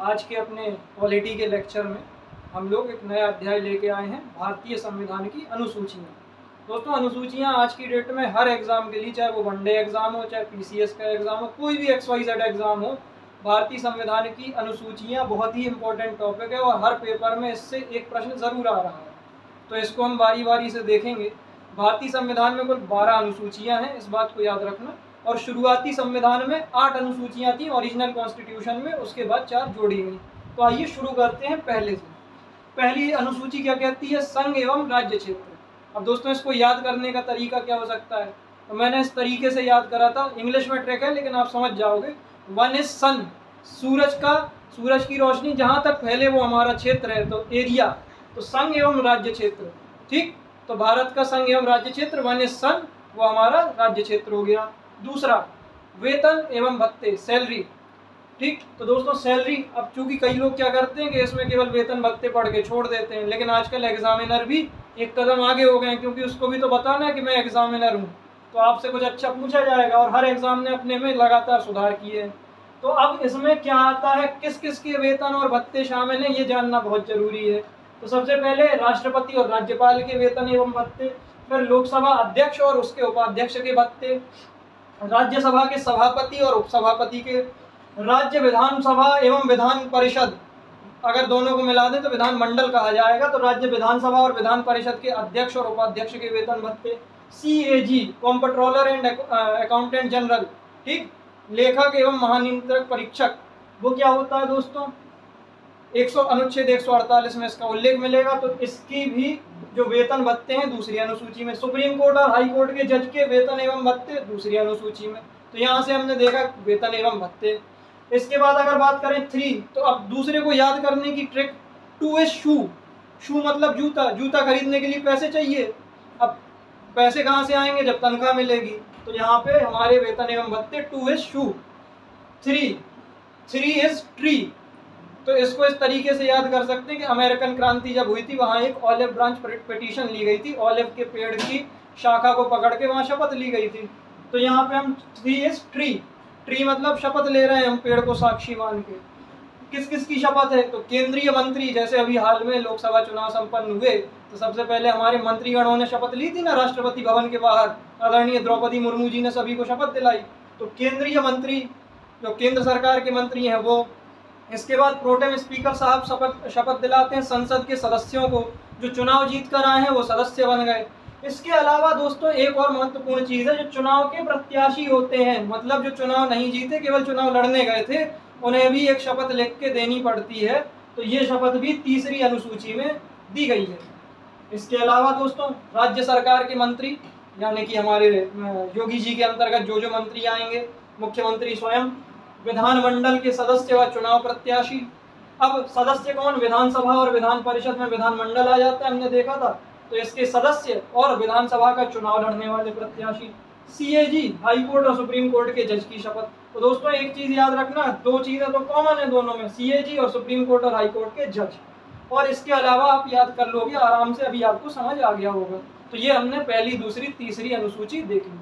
आज के अपने पॉलिटी के लेक्चर में हम लोग एक नया अध्याय लेके आए हैं, भारतीय संविधान की अनुसूचियाँ। दोस्तों, अनुसूचियाँ आज की डेट में हर एग्ज़ाम के लिए, चाहे वो वनडे एग्ज़ाम हो, चाहे पीसीएस का एग्ज़ाम हो, कोई भी XYZ एग्ज़ाम हो, भारतीय संविधान की अनुसूचियाँ बहुत ही इंपॉर्टेंट टॉपिक है और हर पेपर में इससे एक प्रश्न ज़रूर आ रहा है। तो इसको हम बारी बारी से देखेंगे। भारतीय संविधान में कुल 12 अनुसूचियाँ हैं, इस बात को याद रखना। और शुरुआती संविधान में 8 अनुसूचियाँ थी ओरिजिनल कॉन्स्टिट्यूशन में, उसके बाद 4 जोड़ी गई। तो आइए शुरू करते हैं पहले से। पहली अनुसूची क्या कहती है? संघ एवं राज्य क्षेत्र। अब दोस्तों, इसको याद करने का तरीका क्या हो सकता है? तो मैंने इस तरीके से याद करा था, इंग्लिश में ट्रिक है लेकिन आप समझ जाओगे। वन इज सन, सूरज की रोशनी जहाँ तक फैले वो हमारा क्षेत्र है, तो एरिया। तो संघ एवं राज्य क्षेत्र, ठीक। तो भारत का संघ एवं राज्य क्षेत्र, वन इज सन, वो हमारा राज्य क्षेत्र हो गया। दूसरा, वेतन एवं भत्ते, सैलरी, ठीक। तो दोस्तों सैलरी, अब चूंकि कई लोग क्या करते हैं कि इसमें केवल वेतन भत्ते पढ़ के छोड़ देते हैं, लेकिन आजकल एग्जामिनर भी एक कदम आगे हो गए हैं, क्योंकि उसको भी तो बताना है कि मैं एग्जामिनर हूँ, तो आपसे कुछ अच्छा पूछा जाएगा। और हर एग्जाम ने अपने में लगातार सुधार किए हैं। तो अब इसमें क्या आता है, किस किस के वेतन और भत्ते शामिल हैं, ये जानना बहुत जरूरी है। तो सबसे पहले राष्ट्रपति और राज्यपाल के वेतन एवं भत्ते, फिर लोकसभा अध्यक्ष और उसके उपाध्यक्ष के भत्ते, राज्यसभा के सभापति और उपसभापति के, राज्य विधानसभा एवं विधान परिषद, अगर दोनों को मिला दें तो विधानमंडल कहा जाएगा, तो राज्य विधानसभा और विधान परिषद के अध्यक्ष और उपाध्यक्ष के वेतन भत्ते, CAG comptroller and accountant general, ठीक, लेखक एवं महानियंत्रक परीक्षक, वो क्या होता है दोस्तों, अनुच्छेद 148 में इसका उल्लेख मिलेगा। तो इसकी भी जो वेतन भत्ते हैं दूसरी अनुसूची में। सुप्रीम कोर्ट और हाई कोर्ट के जज के वेतन एवं भत्ते दूसरी अनुसूची में। तो यहाँ से हमने देखा वेतन एवं भत्ते। इसके बाद अगर बात करें 3, तो अब दूसरे को याद करने की ट्रिक, 2 इज शू मतलब जूता खरीदने के लिए पैसे चाहिए। अब पैसे कहाँ से आएंगे? जब तनख्वाह मिलेगी। तो यहाँ पे हमारे वेतन एवं भत्ते 2 इज शू। 3 is tree. तो इसको इस तरीके से याद कर सकते हैं कि अमेरिकन क्रांति जब हुई थी, वहाँ एक ऑलिव ब्रांच पिटीशन ली गई थी, ऑलिव के पेड़ की शाखा को पकड़ के वहाँ शपथ ली गई थी। तो यहाँ पे हम 3 इज ट्री मतलब शपथ ले रहे हैं हम पेड़ को साक्षी मान के। किस किस की शपथ है? तो केंद्रीय मंत्री, जैसे अभी हाल में लोकसभा चुनाव संपन्न हुए, तो सबसे पहले हमारे मंत्रीगणों ने शपथ ली थी ना राष्ट्रपति भवन के बाहर, आदरणीय द्रौपदी मुर्मू जी ने सभी को शपथ दिलाई। तो केंद्रीय मंत्री, जो केंद्र सरकार के मंत्री हैं वो। इसके बाद प्रोटेम स्पीकर साहब शपथ दिलाते हैं संसद के सदस्यों को, जो चुनाव जीत कर आए हैं वो सदस्य बन गए। इसके अलावा दोस्तों एक और महत्वपूर्ण चीज है, जो चुनाव के प्रत्याशी होते हैं, मतलब जो चुनाव नहीं जीते, केवल चुनाव लड़ने गए थे, उन्हें भी एक शपथ लिख के देनी पड़ती है। तो ये शपथ भी तीसरी अनुसूची में दी गई है। इसके अलावा दोस्तों राज्य सरकार के मंत्री, यानी कि हमारे योगी जी के अंतर्गत जो मंत्री आएंगे, मुख्यमंत्री स्वयं, विधानमंडल के सदस्य व चुनाव प्रत्याशी। अब सदस्य कौन? विधानसभा और विधान परिषद में विधानमंडल आ जाता है, हमने देखा था। तो इसके सदस्य और विधानसभा का चुनाव लड़ने वाले प्रत्याशी। CAG हाई कोर्ट और सुप्रीम कोर्ट के जज की शपथ। तो दोस्तों एक चीज याद रखना, 2 चीजें तो कॉमन है दोनों में, CAG और सुप्रीम कोर्ट और हाई कोर्ट के जज। और इसके अलावा आप याद कर लोगे आराम से, अभी आपको समझ आ गया होगा। तो ये हमने पहली, दूसरी, तीसरी अनुसूची देख ली।